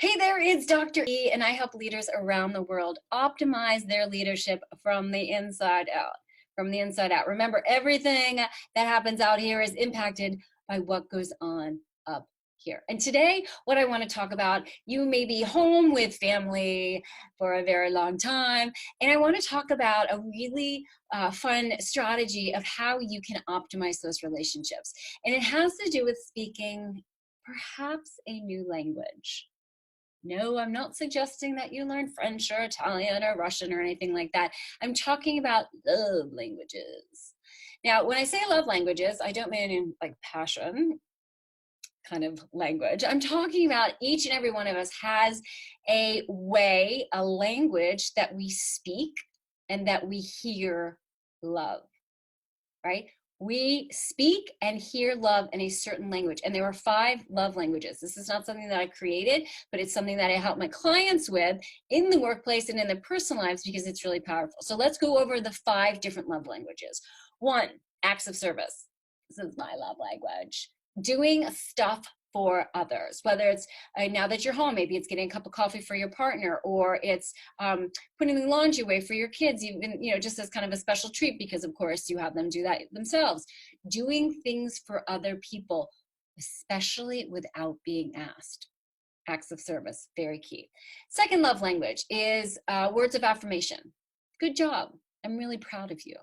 Hey there, it's Dr. E, and I help leaders around the world optimize their leadership from the inside out. From the inside out. Remember, everything that happens out here is impacted by what goes on up here. And today, what I want to talk about, you may be home with family for a very long time, and I want to talk about a really fun strategy of how you can optimize those relationships. And it has to do with speaking perhaps a new language. No, I'm not suggesting that you learn French or Italian or Russian or anything like that. I'm talking about love languages. Now, when I say love languages, I don't mean in like passion kind of language. I'm talking about each and every one of us has a way, a language that we speak and that we hear love, right? We speak and hear love in a certain language. And there are 5 love languages. This is not something that I created, but it's something that I help my clients with in the workplace and in their personal lives because it's really powerful. So let's go over the 5 different love languages. 1, acts of service. This is my love language. Doing stuff for others, whether it's now that you're home, maybe it's getting a cup of coffee for your partner, or it's putting the laundry away for your kids, even, just as kind of a special treat because of course you have them do that themselves. Doing things for other people, especially without being asked. Acts of service, very key. Second love language is words of affirmation. Good job. I'm really proud of you.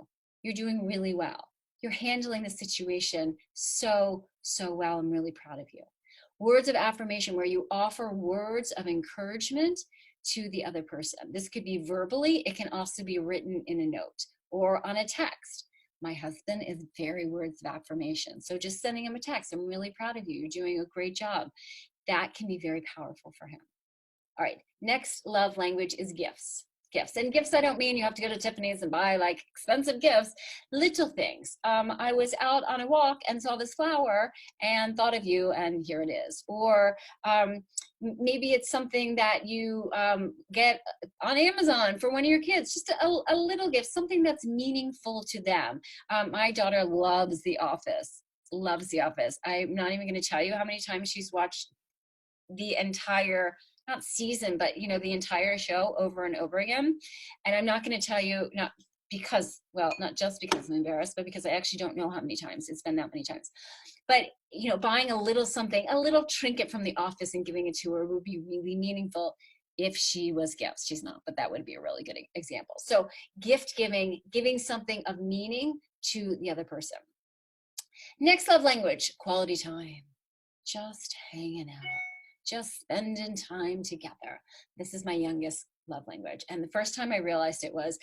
You're doing really well. You're handling the situation so well. I'm really proud of you. Words of affirmation, where you offer words of encouragement to the other person. This could be verbally. It can also be written in a note or on a text. My husband is very words of affirmation. So just sending him a text, I'm really proud of you. You're doing a great job. That can be very powerful for him. All right, next love language is gifts. And gifts, I don't mean you have to go to Tiffany's and buy like expensive gifts, little things. I was out on a walk and saw this flower and thought of you, and here it is. Or maybe it's something that you get on Amazon for one of your kids, just a little gift, something that's meaningful to them. My daughter loves The Office, loves The Office. I'm not even going to tell you how many times she's watched the entire not season, but the entire show over and over again. And I'm not going to tell you, not just because I'm embarrassed, but because I actually don't know how many times it's been that many times. But buying a little something, a little trinket from The Office and giving it to her would be really meaningful if she was gifts. She's not, but that would be a really good example. So gift giving something of meaning to the other person. Next love language, quality time. Just hanging out. Just spending time together. This is my youngest love language. And the first time I realized it was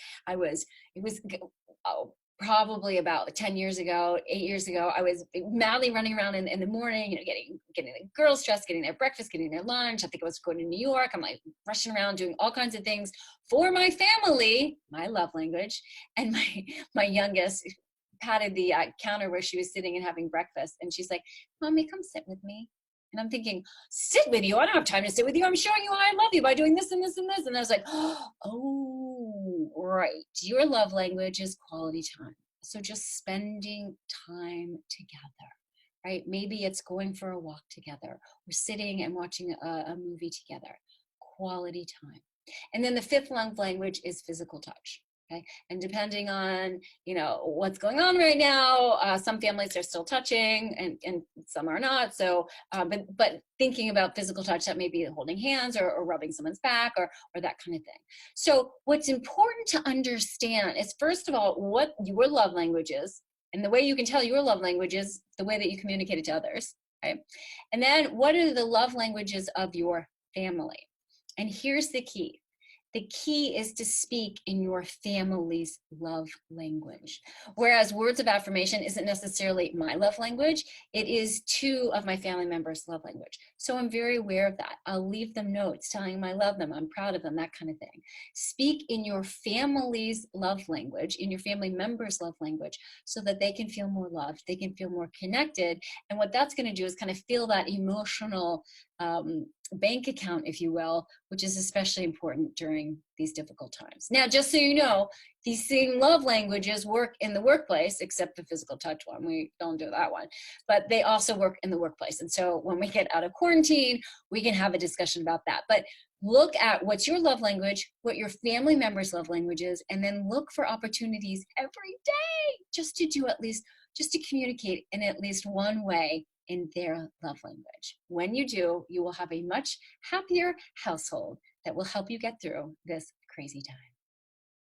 probably about 10 years ago, 8 years ago. I was madly running around in the morning, getting the girls dressed, getting their breakfast, getting their lunch. I think I was going to New York. I'm like rushing around doing all kinds of things for my family, my love language. And my youngest patted the counter where she was sitting and having breakfast. And she's like, "Mommy, come sit with me." And I'm thinking, sit with you? I don't have time to sit with you. I'm showing you how I love you by doing this and this and this. And I was like, oh, right. Your love language is quality time. So just spending time together, right? Maybe it's going for a walk together or sitting and watching a movie together. Quality time. And then the 5th love language is physical touch. Okay. And depending on, what's going on right now, some families are still touching and some are not. So, but thinking about physical touch, that may be holding hands or rubbing someone's back or that kind of thing. So what's important to understand is, first of all, what your love language is. And the way you can tell your love language is the way that you communicate it to others. Okay. And then what are the love languages of your family? And here's the key. The key is to speak in your family's love language. Whereas words of affirmation isn't necessarily my love language, it is 2 of my family members' love language. So I'm very aware of that. I'll leave them notes telling them I love them, I'm proud of them, that kind of thing. Speak in your family's love language, in your family members' love language, so that they can feel more loved, they can feel more connected. And what that's going to do is kind of feel that emotional bank account, if you will, which is especially important during these difficult times. Now, just so you know, these same love languages work in the workplace, except the physical touch one. We don't do that one, but they also work in the workplace. And so when we get out of quarantine, we can have a discussion about that. But look at what's your love language, what your family members' love language is, and then look for opportunities every day just to do at least, just to communicate in at least one way in their love language. When you do, you will have a much happier household that will help you get through this crazy time.